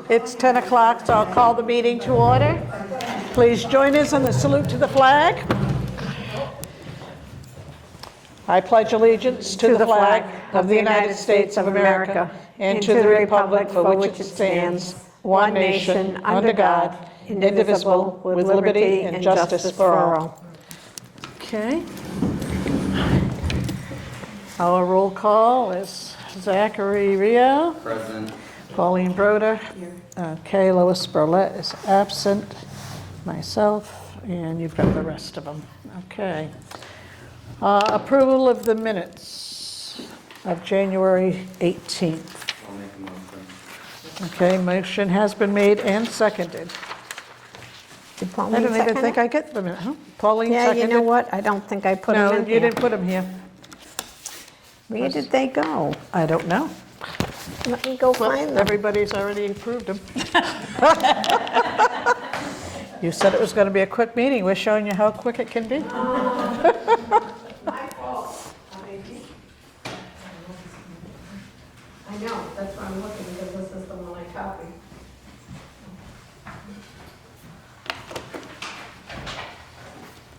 It's 10 o'clock, so I'll call the meeting to order. Please join us in the salute to the flag. I pledge allegiance to the flag of the United States of America and to the republic for which it stands, one nation, under God, indivisible, with liberty and justice for all. Okay. Our roll call is Zachary Rio. Present. Pauline Broder. Okay, Lois Burlett is absent. Myself, and you've got the rest of them. Okay. Approval of the minutes of January 18th. I'll make a motion. Okay, motion has been made and seconded. Did I Pauline don't even second think it? I get the minute, huh? Pauline Yeah, seconded? you know what? I don't think I put them No, in you here. didn't put them here. Where did they go? I don't know. Let me go find them. Everybody's already approved them. You said it was going to be a quick meeting. We're showing you how quick it can be. My fault. I know, that's why I'm looking, because this is the one I copied.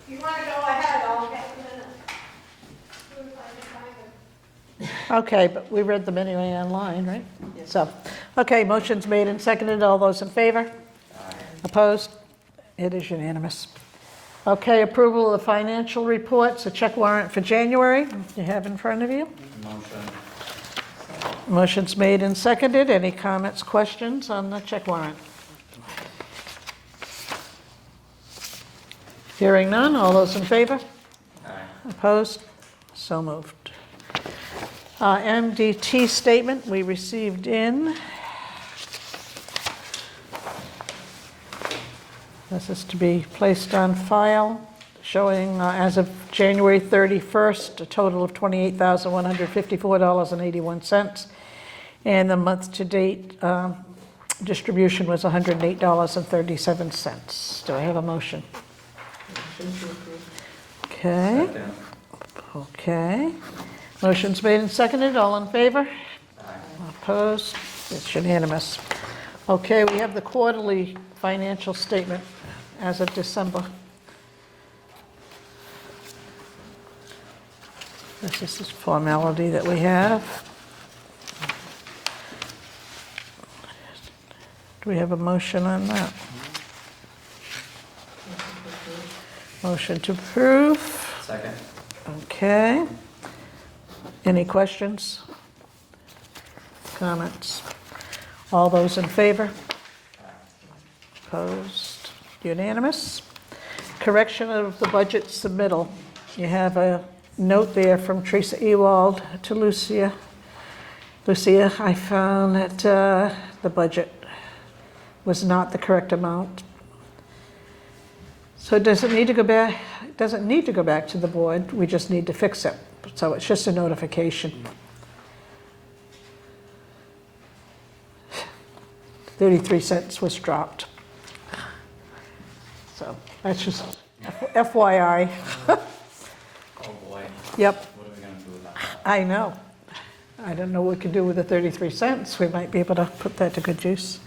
You want to go ahead, I'll get the minutes. See if I can find them. Okay, but we read them anyway online, right? So, okay, motion's made and seconded. All those in favor? Opposed? It is unanimous. Okay, approval of the financial reports, a check warrant for January, you have in front of you. Motion. Motion's made and seconded. Any comments, questions on the check warrant? Hearing none, all those in favor? Aye. Opposed? So moved. MDT statement we received in. This is to be placed on file, showing as of January 31st, a total of $28,154.81. And the month-to-date distribution was $108.37. Do I have a motion? Okay. Second. Okay. Motion's made and seconded. All in favor? Aye. Opposed? It's unanimous. Okay, we have the quarterly financial statement as of December. This is this formality that we have. Do we have a motion on that? Motion to approve. Second. Okay. Any questions? Comments? All those in favor? Opposed? Unanimous. Correction of the budget submittal. You have a note there from Teresa Ewald to Lucia. Lucia, I found that the budget was not the correct amount. So it doesn't need to go back, it doesn't need to go back to the board, we just need to fix it. So it's just a notification. 33 cents was dropped. So that's just FYI. Oh boy. Yep, What are we gonna do with that? I know. I don't know what we can do with the 33 cents. We might be able to put that to good use.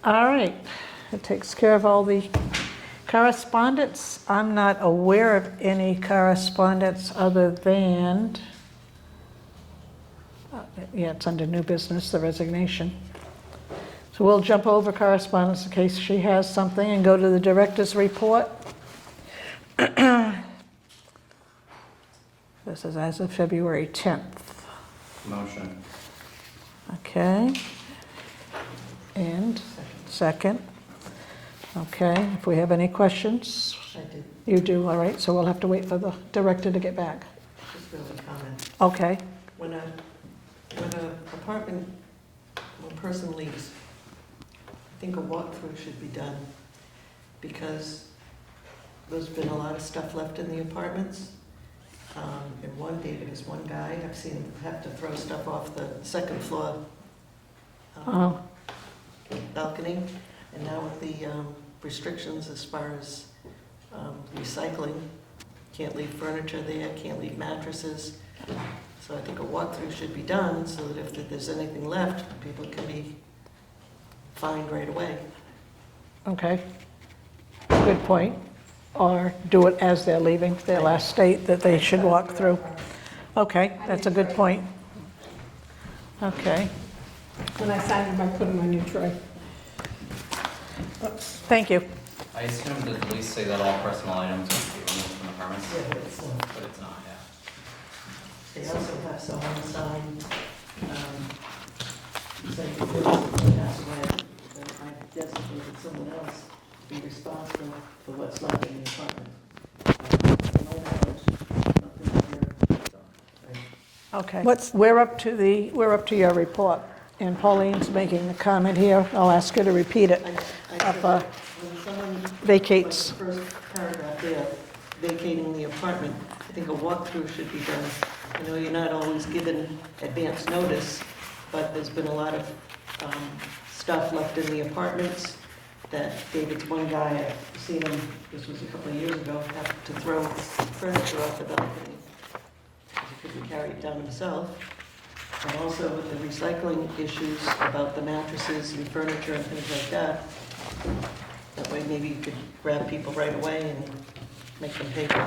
All right, it takes care of all the correspondence. I'm not aware of any correspondence other than, yeah, it's under new business, the resignation. So we'll jump over correspondence in case she has something and go to the director's report. This is as of February 10th. Motion. Okay. And second. Okay, if we have any questions? I did, You do, all right, so we'll have to wait for the director to get back. just really comment. Okay, When a apartment, when a person leaves, I think a walkthrough should be done because there's been a lot of stuff left in the apartments. And one day, there was one guy, I've seen him have to throw stuff off the second floor oh, balcony. And now with the restrictions as far as recycling, can't leave furniture there, can't leave mattresses. So I think a walkthrough should be done so that if there's anything left, people can be fined right away. Okay, good point. Or do it as they're leaving, their last state that they should walk through. Okay, that's a good point. Okay, When I sign them, I put them on your tray. thank you. I assume that the lease say that all personal items will be removed from the premise, Yeah, but it's not. but it's not, yeah. They also have someone sign, saying if they pass away, then I designated someone else to be responsible for what's left in the apartment. No knowledge, nothing there. Okay. We're up to your report, and Pauline's making the comment here. I'll ask her to repeat it. I Up, said, when someone vacates. like the first paragraph there, vacating the apartment, I think a walkthrough should be done. I know you're not always given advance notice, but there's been a lot of stuff left in the apartments that David's one guy, I've seen him, this was a couple of years ago, have to throw furniture off the balcony. He couldn't carry it down himself. And also with the recycling issues about the mattresses and furniture and things like that. That way maybe you could grab people right away and make them pay for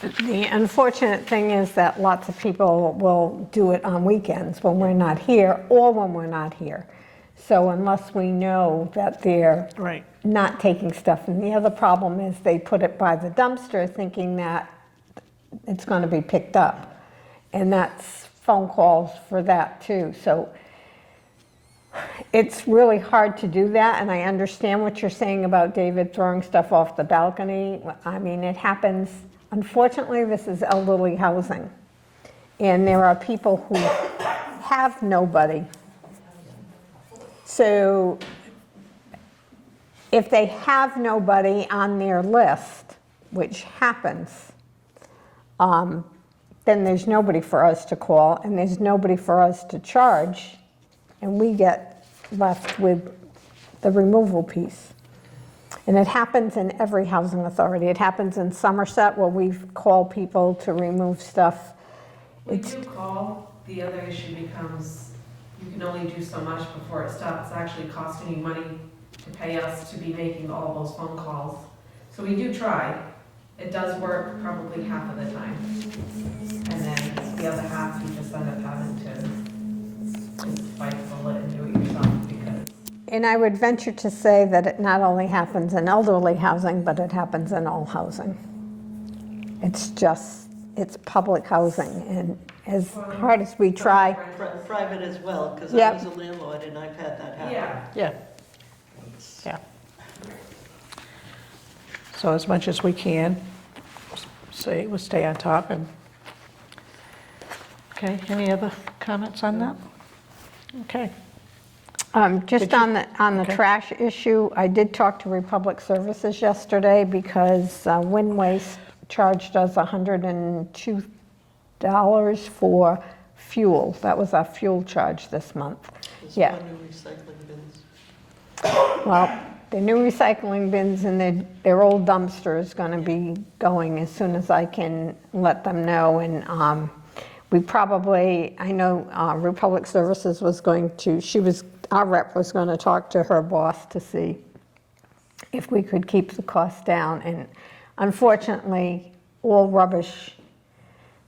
it. The unfortunate thing is that lots of people will do it on weekends when we're not here or when we're not here. So unless we know that they're Right. not taking stuff, and the other problem is they put it by the dumpster thinking that it's going to be picked up. And that's phone calls for that too. So it's really hard to do that, and I understand what you're saying about David throwing stuff off the balcony. I mean, it happens. Unfortunately, this is elderly housing, and there are people who have nobody. So if they have nobody on their list, which happens, then there's nobody for us to call, and there's nobody for us to charge, and we get left with the removal piece. And it happens in every housing authority. It happens in Somerset where we've called people to remove stuff. We do call, the other issue becomes, you can only do so much before it stops actually costing you money to pay us to be making all those phone calls. So we do try. It does work probably half of the time. And then the other half, you just end up having to just bite the bullet and do it yourself because. And I would venture to say that it not only happens in elderly housing, but it happens in all housing. It's public housing, and as hard as we try, Private as well, because I Yep. was a landlord and I've had that happen. Yeah. Yeah. Yeah. So as much as we can, we'll stay on top and, okay, any other comments on that? Okay. just Did you- on the okay. trash issue, I did talk to Republic Services yesterday because Wind Waste charged us $102 for fuel. That was our fuel charge this month. There's Yeah. one new recycling bins. Well, the new recycling bins and their old dumpster is going to be going as soon as I can let them know. And we probably, I know Republic Services was going to, our rep was going to talk to her boss to see if we could keep the cost down. And unfortunately, all rubbish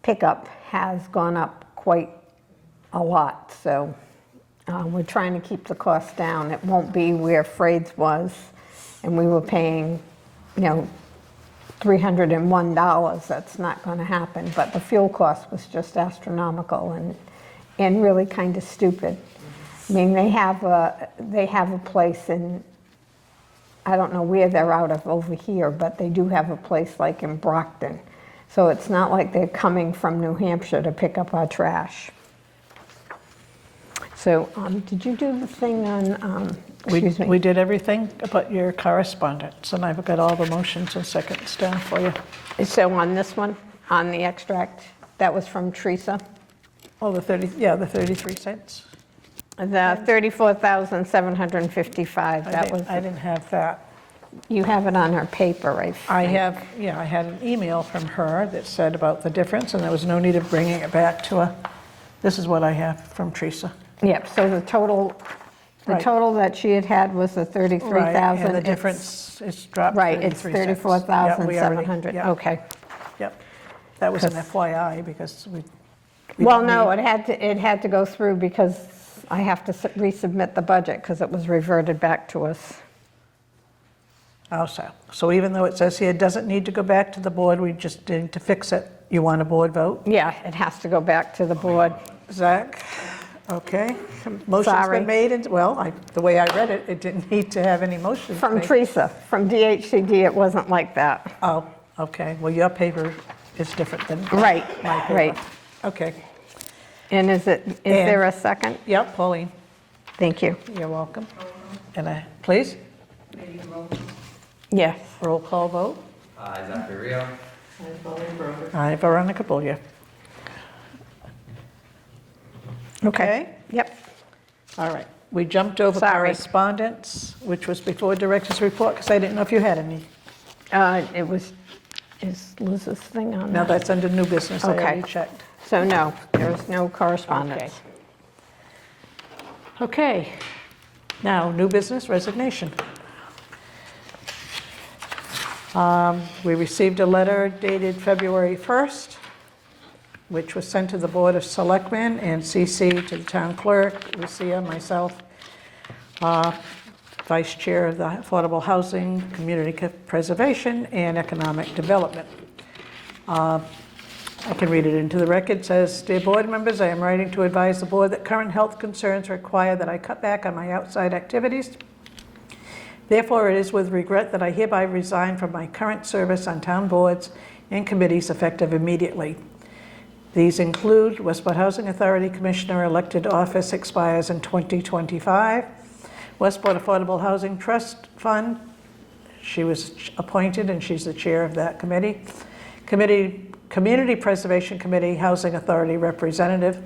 pickup has gone up quite a lot. So we're trying to keep the cost down. It won't be where Freight's was, and we were paying, $301. That's not going to happen. But the fuel cost was just astronomical and really kind of stupid. I mean, they have a place in, I don't know where they're out of over here, but they do have a place like in Brockton. So it's not like they're coming from New Hampshire to pick up our trash. So, did you do the thing on, excuse me? We did everything but your correspondence, and I've got all the motions and seconds down for you. So on this one, on the extract, that was from Teresa, Oh, the 33 cents. the 34,755, that was, I didn't have that. you have it on her paper, right? I had an email from her that said about the difference, and there was no need of bringing it back to her. This is what I have from Teresa. Yep, so the total The Right. total that she had was the 33,000. And the It's- difference is dropped Right, it's 33 cents. Yeah, we already- 34,700, yeah, okay. Yep. That was an 'Cause- FYI because we. Well, don't no, need- it had to go through because I have to resubmit the budget because it was reverted back to us. Oh, so even though it says here, it doesn't need to go back to the board, we just need to fix it. You want a board vote? Yeah, it has to go back to the board. Zach? Okay. Motion's Sorry. been made, and, well, the way I read it, it didn't need to have any motions From made. Teresa, from DHCD, it wasn't like that. Oh, okay. Well, your paper is different than Right, my paper. right. Okay. And is there a second? Yep, Pauline, Thank you. you're welcome. And please, Maybe roll call. Yes. roll call vote. Zachary Rio. I'm Pauline Broder. Aye, Veronica Bullier. Okay? Yep. All right. We jumped over Sorry. correspondence, which was before director's report, because I didn't know if you had any. Is Liz's thing on Now, there? that's under new business, I Okay. already checked. So no, there's no correspondence. Okay. Now, new business resignation. We received a letter dated February 1st, which was sent to the Board of Selectmen and CC to the town clerk, Lucia, myself, Vice Chair of the Affordable Housing, Community Preservation, and Economic Development. I can read it into the record. It says, "Dear board members, I am writing to advise the board that current health concerns require that I cut back on my outside activities. Therefore, it is with regret that I hereby resign from my current service on town boards and committees effective immediately. These include Westport Housing Authority Commissioner elected office expires in 2025. Westport Affordable Housing Trust Fund, she was appointed and she's the chair of that committee. Community Preservation Committee, Housing Authority Representative,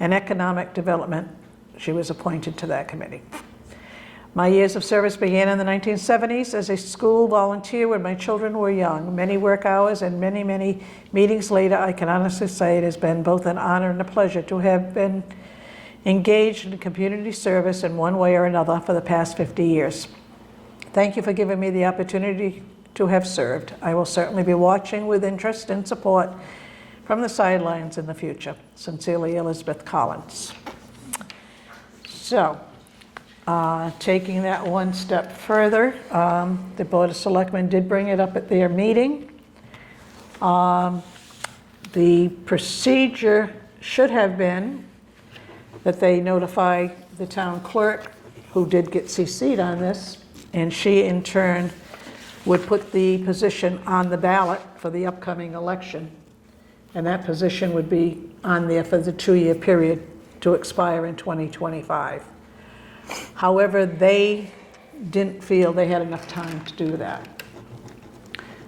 and Economic Development, she was appointed to that committee. My years of service began in the 1970s as a school volunteer when my children were young. Many work hours and many, many meetings later, I can honestly say it has been both an honor and a pleasure to have been engaged in community service in one way or another for the past 50 years. Thank you for giving me the opportunity to have served. I will certainly be watching with interest and support from the sidelines in the future. Sincerely, Elizabeth Collins." So, taking that one step further, the Board of Selectmen did bring it up at their meeting. The procedure should have been that they notify the town clerk, who did get CC'd on this, and she in turn would put the position on the ballot for the upcoming election. And that position would be on there for the 2-year period to expire in 2025. However, they didn't feel they had enough time to do that.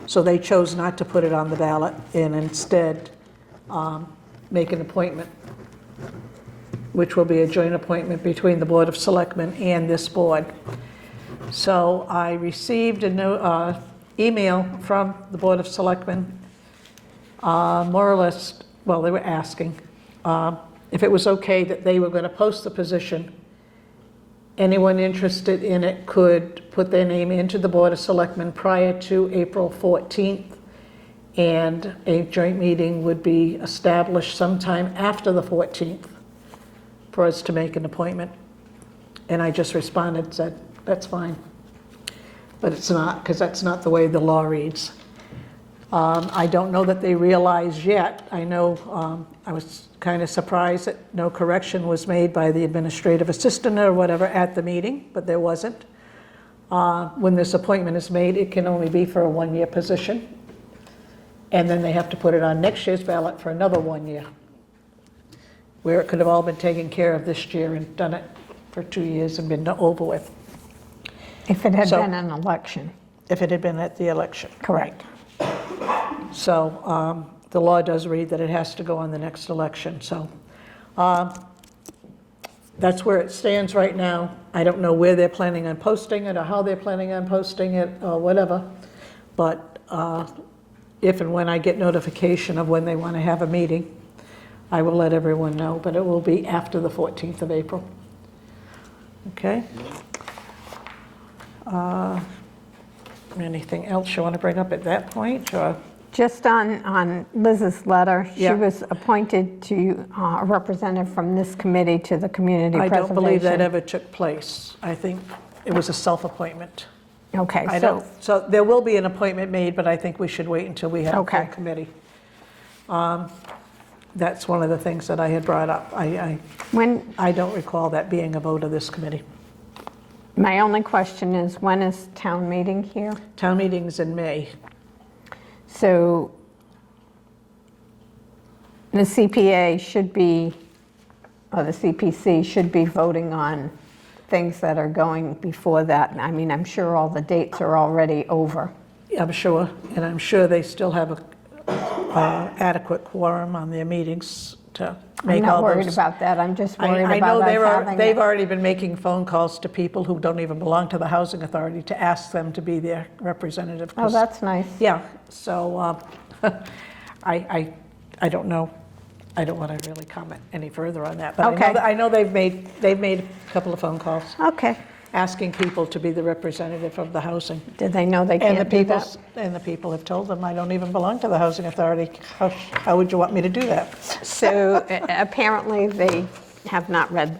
So they chose not to put it on the ballot and instead make an appointment, which will be a joint appointment between the Board of Selectmen and this board. So I received an email from the Board of Selectmen, more or less, well, they were asking if it was okay that they were going to post the position. Anyone interested in it could put their name into the Board of Selectmen prior to April 14th, and a joint meeting would be established sometime after the 14th for us to make an appointment. And I just responded, said, that's fine. But it's not, because that's not the way the law reads. I don't know that they realize yet. I know I was kind of surprised that no correction was made by the administrative assistant or whatever at the meeting, but there wasn't. When this appointment is made, it can only be for a 1-year position. And then they have to put it on next year's ballot for another 1 year, where it could have all been taken care of this year and done it for 2 years and been over with. If it had So- been an election. If it had been at the election. Correct. So the law does read that it has to go on the next election. So that's where it stands right now. I don't know where they're planning on posting it or how they're planning on posting it or whatever. But if and when I get notification of when they want to have a meeting, I will let everyone know. But it will be after the 14th of April. Okay. Anything else you want to bring up at that point, or? Just on Liz's letter, she Yeah. was appointed to a representative from this committee to the community I preservation. don't believe that ever took place. I think it was a self-appointment. Okay, I so, don't, so there will be an appointment made, but I think we should wait until we have a full Okay. committee. That's one of the things that I had brought up. when, I don't recall that being a vote of this committee. my only question is, when is town meeting here? Town meeting's in May. So the CPA should be, or the CPC should be voting on things that are going before that. I mean, I'm sure all the dates are already over. I'm sure, and I'm sure they still have a adequate quorum on their meetings to I'm make not all worried those. about that, I'm just worried I know about us having they've it. already been making phone calls to people who don't even belong to the housing authority to ask them to be their representative. Oh, 'cause- that's nice. Yeah, so I don't know. I don't want to really comment any further on that. But Okay. I know they've made a couple of phone calls Okay. asking people to be the representative of the housing. Did they know they And the can't do people, that? and the people have told them, I don't even belong to the housing authority. How would you want me to do that? So apparently they have not read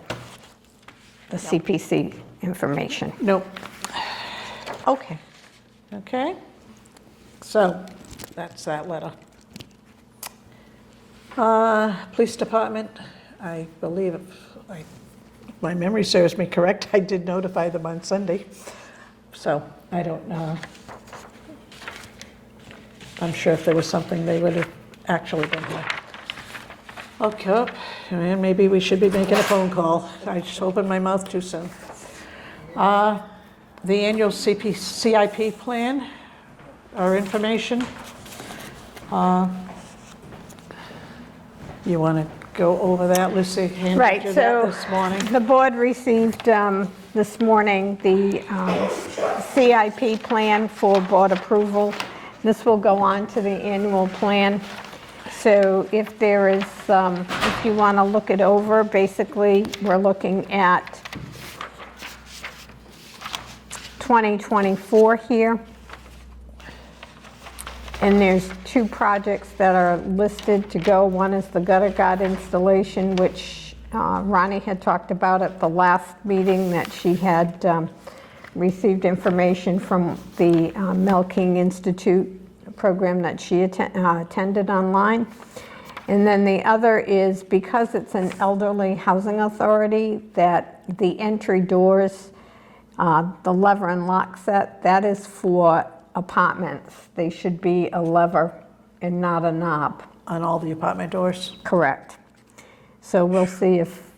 the CPC information. Nope. Okay. Okay. So that's that letter. Police department, I believe, if my memory serves me correct, I did notify them on Sunday. So I don't know. I'm sure if there was something, they would have actually been here. Okay, and maybe we should be making a phone call. I just opened my mouth too soon. The annual CIP plan, our information. You want to go over that, Lucy? Handed Right, you that so this morning. the board received this morning the CIP plan for board approval. This will go on to the annual plan. So if there is, if you want to look it over, basically, we're looking at 2024 here. And there's two projects that are listed to go. One is the gutter guard installation, which Ronnie had talked about at the last meeting, that she had received information from the Mel King Institute program that she attended online. And then the other is, because it's an elderly housing authority, that the entry doors, the lever and lock set, that is for apartments. They should be a lever and not a knob. On all the apartment doors. Correct. So we'll see if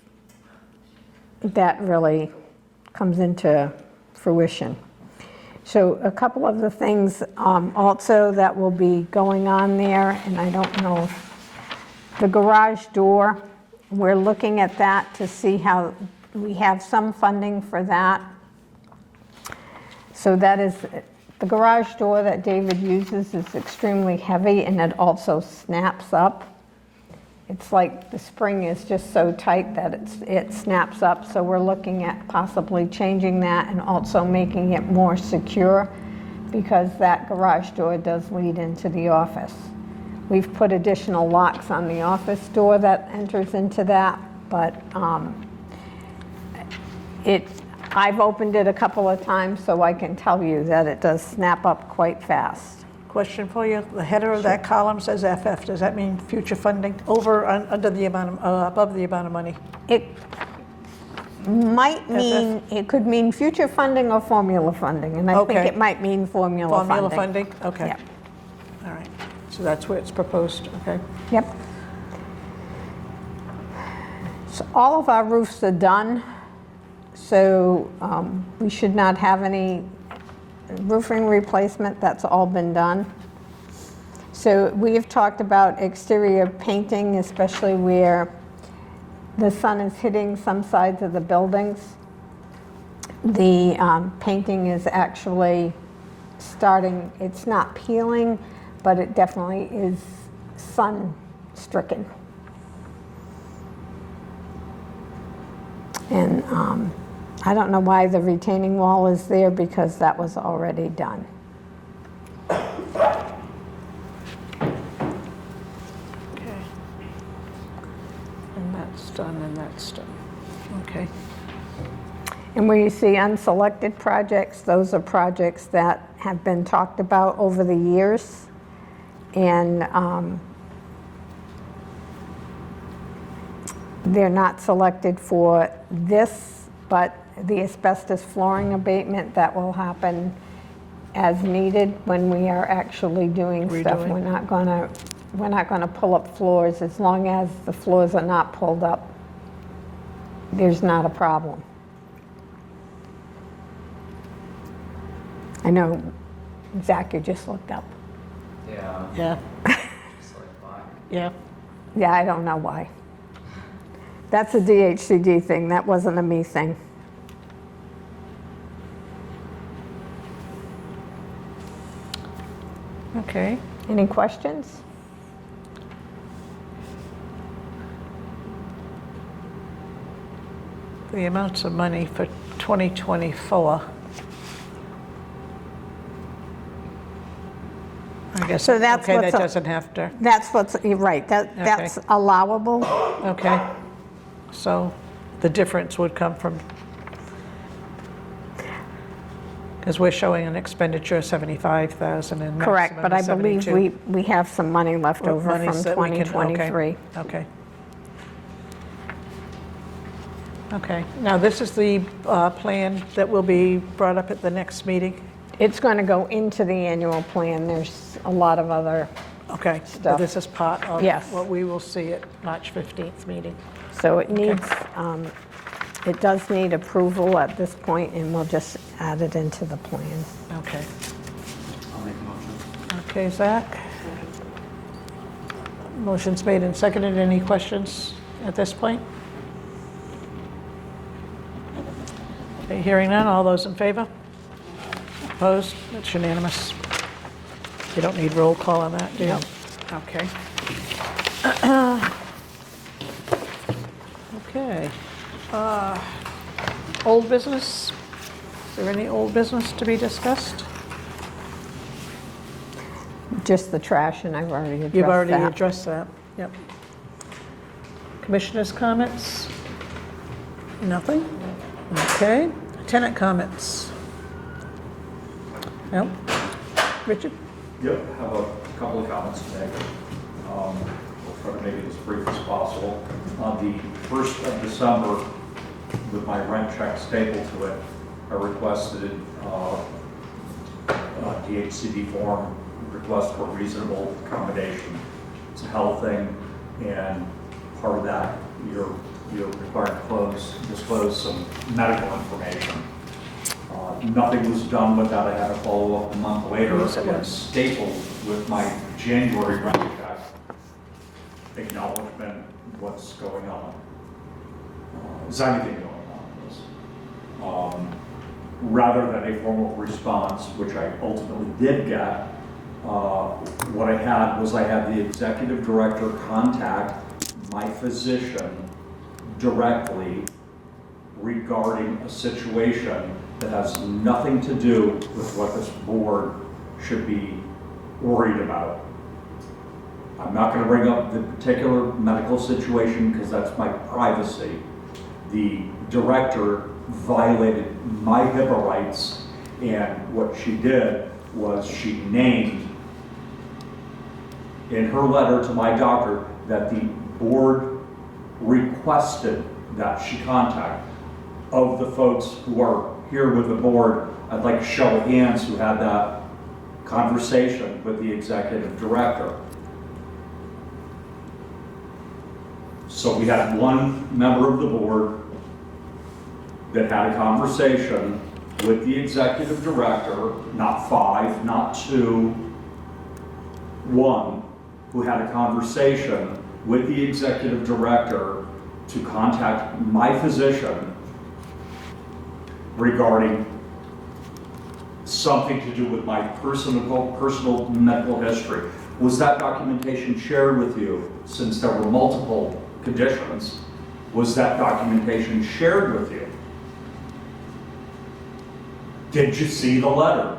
that really comes into fruition. So a couple of the things also that will be going on there, and I don't know, the garage door, we're looking at that to see how, we have some funding for that. So that is, the garage door that David uses is extremely heavy, and it also snaps up. It's like the spring is just so tight that it snaps up, so we're looking at possibly changing that and also making it more secure, because that garage door does lead into the office. We've put additional locks on the office door that enters into that, but I've opened it a couple of times, so I can tell you that it does snap up quite fast. Question for you. The header of that column says FF. Does that mean future funding over, under the amount of, above the amount of money? It might mean, it could mean future funding or formula funding, and I think Okay. it might mean formula funding. Formula funding? Okay. Yep. All right. So that's where it's proposed, okay. Yep. So all of our roofs are done, so we should not have any roofing replacement. That's all been done. So we have talked about exterior painting, especially where the sun is hitting some sides of the buildings. The painting is actually starting, it's not peeling, but it definitely is sun-stricken. And I don't know why the retaining wall is there because that was already done. Okay. And that's done, and that's done. Okay. And where you see unselected projects, those are projects that have been talked about over the years. And they're not selected for this, but the asbestos flooring abatement, that will happen as needed when we are actually doing stuff. Redoing. We're not gonna pull up floors. As long as the floors are not pulled up, there's not a problem. I know, Zach, you just looked up. Yeah, Yeah, just like why? yeah. Yeah, I don't know why. That's a DHCD thing, that wasn't a me thing. Okay. Any questions? The amounts of money for 2024. I guess, So that's okay, what's that up. doesn't have to, That's what's, you're right, that's allowable. okay. So the difference would come from, because we're showing an expenditure of 75,000 and Correct, maximum but I of believe 72. we have some money left over from Monies that we can- okay, 2023. Okay. Okay, now this is the plan that will be brought up at the next meeting? It's going to go into the annual plan, there's a lot of other, Okay, so Stuff. this is part of Yes. what we will see at March 15th meeting. so it needs, it does need approval at this point, and we'll just add it into the plan. Okay. I'll make a motion. Okay, Zach? Motion's made and seconded. Any questions at this point? Okay, hearing none. All those in favor? Opposed? That's unanimous. You don't need roll call on that, do you? No. Okay. Okay. Old business? Is there any old business to be discussed? Just the trash, and I've already addressed that. You've already addressed that, yep. Commissioners' comments? Nothing? Okay. Tenant comments? No? Richard? Yep, have a couple of comments to make. We'll try to make it as brief as possible. On the 1st of December, with my rent check stapled to it, I requested a DHCD form, request for reasonable accommodation. It's a health thing, and part of that, you're required to disclose some medical information. Nothing was done with that. I had to follow up a month later Yes, it and was. stapled with my January rent check acknowledgement what's going on. Is anything going on in this? Rather than a formal response, which I ultimately did get, what I had was I had the executive director contact my physician directly regarding a situation that has nothing to do with what this board should be worried about. I'm not going to bring up the particular medical situation because that's my privacy. The director violated my HIPAA rights, and what she did was she named in her letter to my doctor that the board requested that she contact. Of the folks who are here with the board, I'd like to show of hands who had that conversation with the executive director. So we had one member of the board that had a conversation with the executive director, not 5, not 2, 1, who had a conversation with the executive director to contact my physician regarding something to do with my personal medical history. Was that documentation shared with you, since there were multiple conditions? Was that documentation shared with you? Did you see the letter?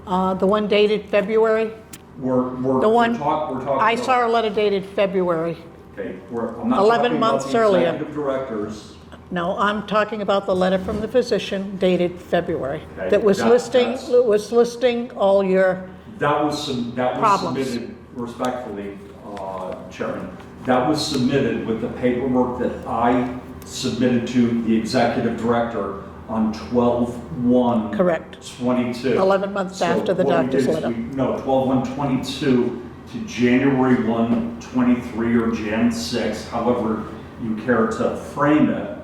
The one dated February? We're The one, talking. I saw a letter dated February. Okay, I'm not 11 talking about months the earlier. executive directors. No, I'm talking about the letter from the physician dated February. Okay, That was that's- listing all your, That was Problems. submitted respectfully, Chairman. That was submitted with the paperwork that I submitted to the executive director on 12/1. Correct. 22. 11 months after the what we doctor's did is letter. No, 12/1/22 to January 1, 23 or Jan 6, however you care to frame it.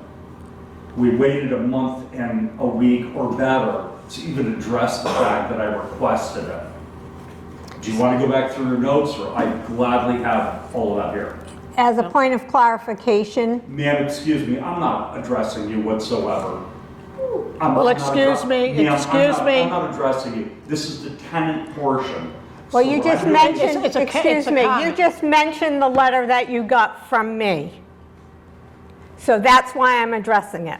We waited a month and a week or better to even address the fact that I requested it. Do you want to go back through your notes, or I gladly have all of that here? As a point of clarification, Ma'am, excuse me, I'm not addressing you whatsoever. Well, excuse me, Ma'am, excuse me. I'm not addressing you. This is the tenant portion. well, So you what just I'm doing- mentioned, It's a excuse me, you comment. just mentioned the letter that you got from me. So that's why I'm addressing it.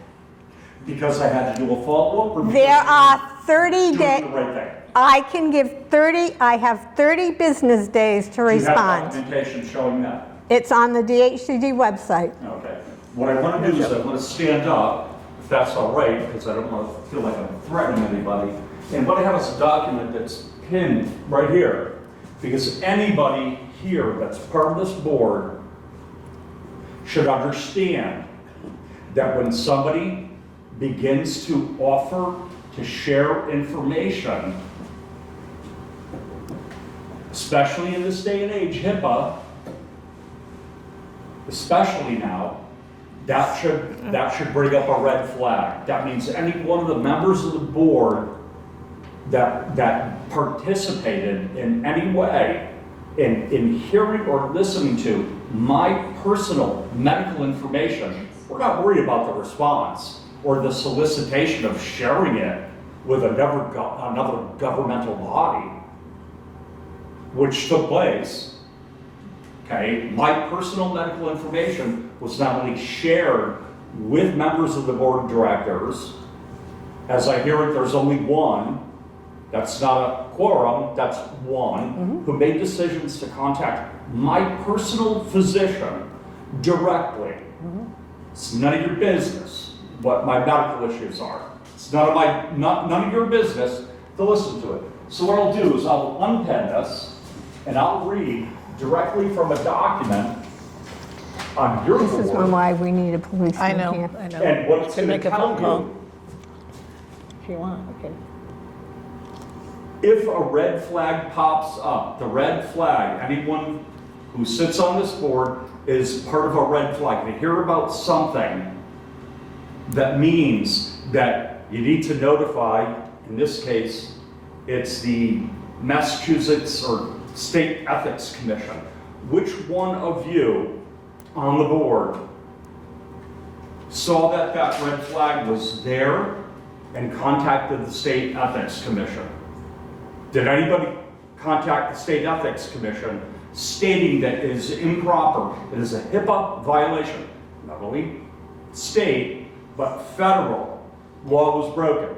Because I had to do a follow-up? or because There you're are 30 doing days, the right thing? I can give 30, I have 30 business days to Do you have respond. documentation showing that? It's on the DHCD website. Okay. What I want to do is I want to stand up, if that's all right, because I don't want to feel like I'm threatening anybody. And what I have is a document that's pinned right here, because anybody here that's part of this board should understand that when somebody begins to offer to share information, especially in this day and age, HIPAA, especially now, that should bring up a red flag. That means any one of the members of the board that participated in any way in hearing or listening to my personal medical information, we're not worried about the response or the solicitation of sharing it with another governmental body, which took place. Okay, my personal medical information was not only shared with members of the board of directors. As I hear it, there's only one. That's not a quorum, that's one, who made decisions to contact my personal physician directly. It's none of your business what my medical issues are. It's none of your business to listen to it. So what I'll do is I'll unpen this and I'll read directly from a document on your This is board. why we need a policeman I know, here. I know. And what it's Can gonna make a tell phone call you, if you want, okay. if a red flag pops up, the red flag, anyone who sits on this board is part of a red flag. They hear about something that means that you need to notify, in this case, it's the Massachusetts or State Ethics Commission. Which one of you on the board saw that that red flag was there and contacted the State Ethics Commission? Did anybody contact the State Ethics Commission stating that it is improper, it is a HIPAA violation? Not only state, but federal law was broken.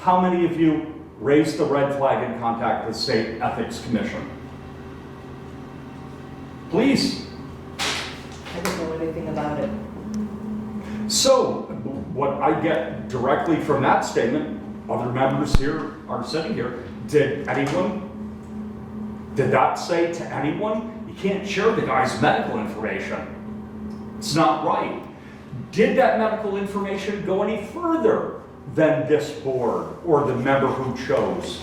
How many of you raised the red flag and contacted the State Ethics Commission? Please. I don't know anything about it. So, what I get directly from that statement, other members here are sitting here, did that say to anyone, you can't share the guy's medical information? It's not right. Did that medical information go any further than this board or the member who chose?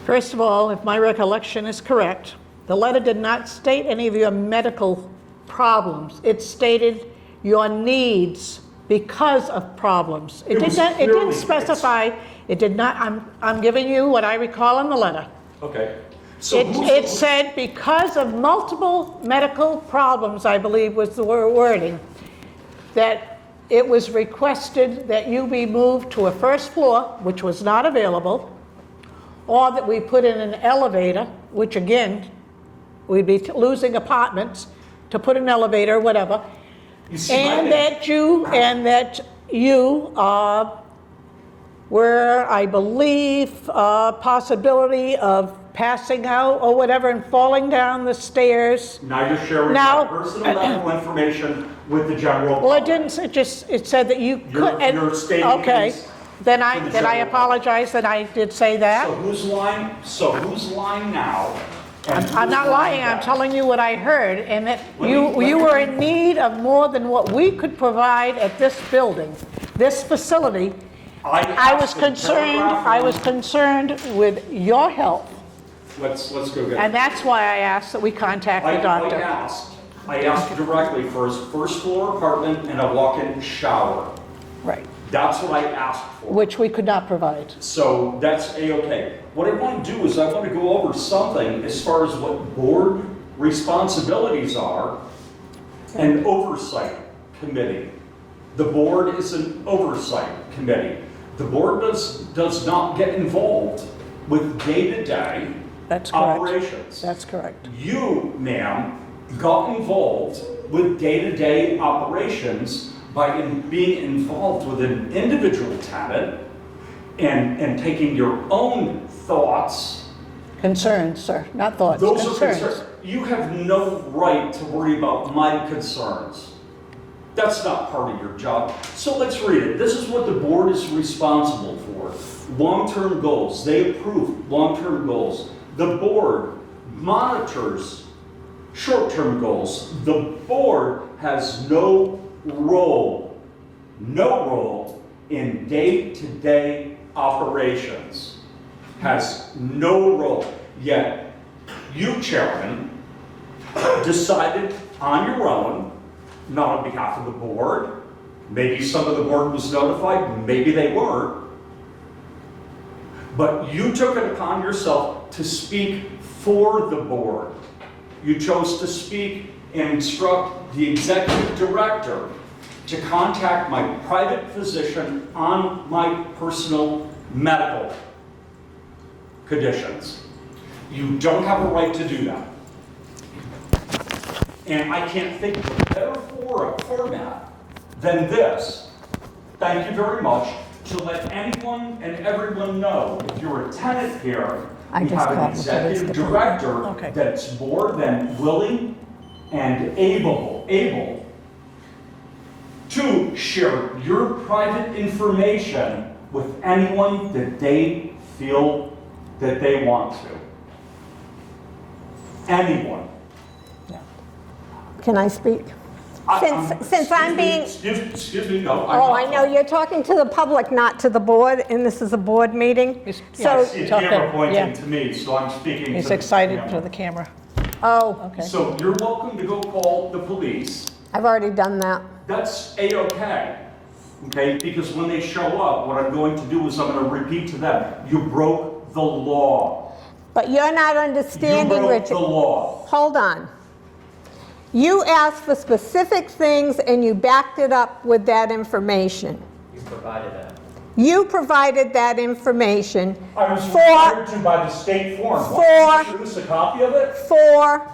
First of all, if my recollection is correct, the letter did not state any of your medical problems. It stated your needs because of problems. It was didn't clearly- specify, it did not, I'm giving you what I recall in the letter. Okay. So It said because of multiple medical problems, I believe was the wording, that it was requested that you be moved to a first floor, which was not available, or that we put in an elevator, which again, we'd be losing apartments to put an elevator, whatever, you see, and that you where I believe possibility of passing out or whatever and falling down the stairs. Now you're sharing Now- my personal medical information with the general Well, it public. didn't, it said that you Your- could. and- your statement Okay, is then for I the general public. apologize that I did say that. So who's lying now? and I'm not who's lying, I'm back? telling you what I heard, and that Let me- you let me- were in need of more than what we could provide at this building, this facility. I was asked the concerned, paragraph I was one- concerned with your health, Let's go get it. and that's why I asked that we contact the doctor. I asked directly for his first floor apartment and a walk-in shower. Right, That's what I asked for. which we could not provide. So that's A-okay. What I want to do is I want to go over something as far as what board responsibilities are and oversight committee. The board is an oversight committee. The board does not get involved with day-to-day That's correct. operations. That's correct. You, ma'am, got involved with day-to-day operations by being involved with an individual tenant and taking your own thoughts. Concerns, sir, not thoughts, Those are concerns. concerns. You have no right to worry about my concerns. That's not part of your job. So let's read it. This is what the board is responsible for. Long-term goals. They approve long-term goals. The board monitors short-term goals. The board has no role in day-to-day operations. Has no role. Yet, you, Chairman, decided on your own, not on behalf of the board. Maybe some of the board was notified, maybe they weren't. But you took it upon yourself to speak for the board. You chose to speak and instruct the executive director to contact my private physician on my personal medical conditions. You don't have a right to do that. And I can't think of a better format than this. Thank you very much. To let anyone and everyone know, if you're a tenant here, I we just have an called the police executive department. director Okay. that's more than willing and able to share your private information with anyone that they feel that they want to. Anyone. Can I speak? Since I'm being, Excuse me, no. I'm oh, not- I know, you're talking to the public, not to the board, and this is a board meeting. He's- I So, see a Talking, camera pointing yeah. to me, so I'm speaking He's to excited camera. for the camera. oh, Okay. So you're welcome to go call the police. I've already done that. That's A-okay. Okay, because when they show up, what I'm going to do is I'm going to repeat to them, you broke the law. But you're not You understanding, broke the Richard. law. Hold on. You asked for specific things and you backed it up with that information. You provided that. You provided that information I was for, required to by the state form. for- Want me to produce a copy of it? for,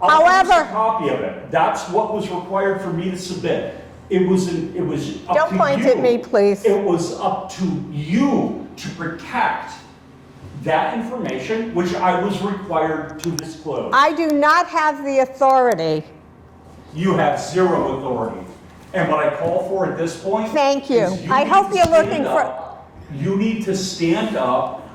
I'll produce However- a copy of it. That's what was required for me to submit. It was up to you. Don't point at me, please. It was up to you to protect that information, which I was required to disclose. I do not have the authority. You have zero authority. And what I call for at this point. Thank you. is I need hope to you're stand looking for- up. You need to stand up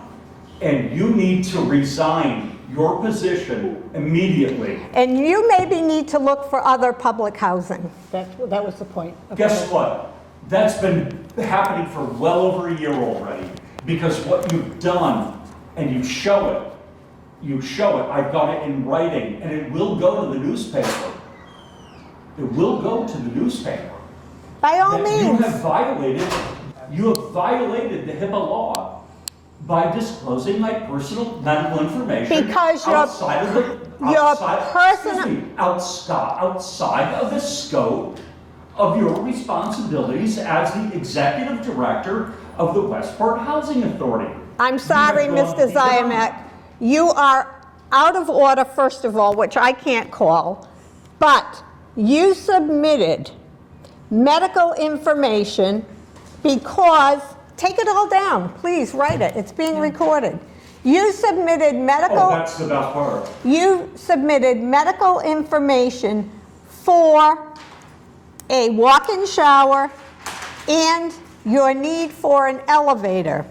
and you need to resign your position immediately. And you maybe need to look for other public housing. That was the point. Guess what? That's been happening for well over a year already. Because what you've done, and you show it, I've got it in writing, and it will go to the newspaper. It will go to the newspaper. By all That means. you have violated the HIPAA law by disclosing my personal medical information Because your- outside of the your outside, personal- excuse me, outside of the scope of your responsibilities as the executive director of the Westport Housing Authority. I'm sorry, You have Mr. gone beyond. Ziyamek. You are out of order, first of all, which I can't call, but you submitted medical information because take it all down, please, write it, it's being recorded. You submitted Oh, medical, that's the best part. you submitted medical information for a walk-in shower and your need for an elevator.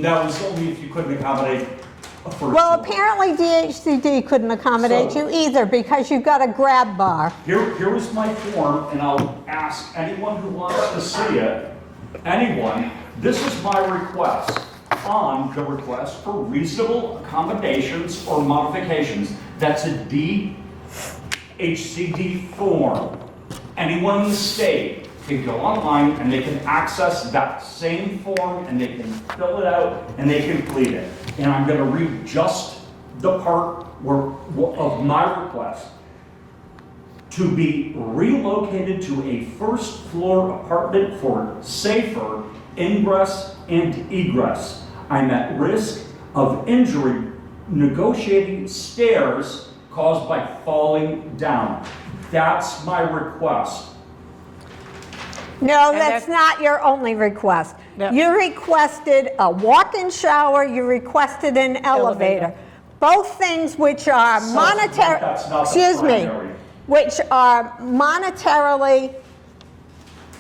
That was only if you couldn't accommodate a first Well, floor. apparently DHCD couldn't accommodate So- you either because you've got a grab bar. Here is my form, and I'll ask anyone who wants to see it, anyone, this is my request on the request for reasonable accommodations or modifications. That's a DHCD form. Anyone in the state can go online and they can access that same form and they can fill it out and they can complete it. And I'm gonna read just the part of my request. To be relocated to a first floor apartment for safer ingress and egress. I'm at risk of injury negotiating stairs caused by falling down. That's my request. No, And that's that- not your only request. No. You requested a walk-in shower, you requested an elevator. Elevator. Both things which are So, monetary, that's not the excuse me, primary. which are monetarily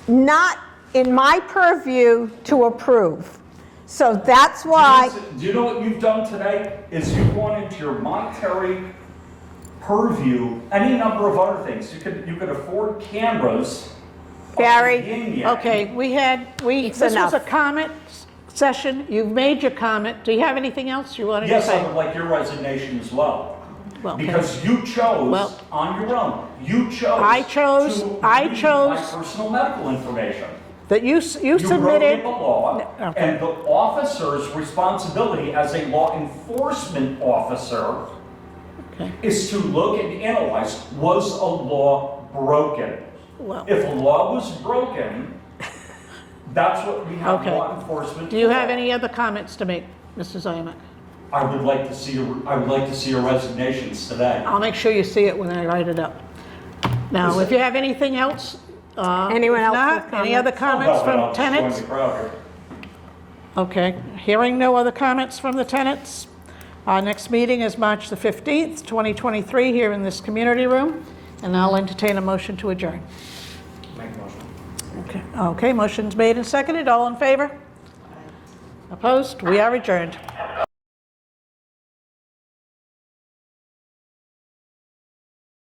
not in my purview to approve. So that's why, Do you know what you've done today? Is you've gone into your monetary purview, any number of other things. You could afford cameras. of the Gary, yin-yang. Okay, this was enough. a comment session. You've made your comment. Do you have anything else you wanted to Yes, I say? would like your resignation as well. Well, Because you chose Well- on your own, you chose. I chose- to I read chose- my personal medical information. That you You wrote submitted, in the law, Okay. and the officer's responsibility as a law enforcement officer Okay. is to look and analyze, was a law broken? well, If a law was broken, that's what we have Okay. law enforcement do you have for. any other comments to make, Mr. Zimak? I would like to see your resignations today. I'll make sure you see it when I write it up. Now, if you have anything else, Anyone if else not, with any other comments Oh, no, from I'll just join tenants? the crowd here. Okay, hearing no other comments from the tenants. Our next meeting is March the 15th, 2023, here in this community room, and I'll entertain a motion to adjourn. Make a motion. Okay, motion's made and seconded, all in favor? Opposed? We are adjourned.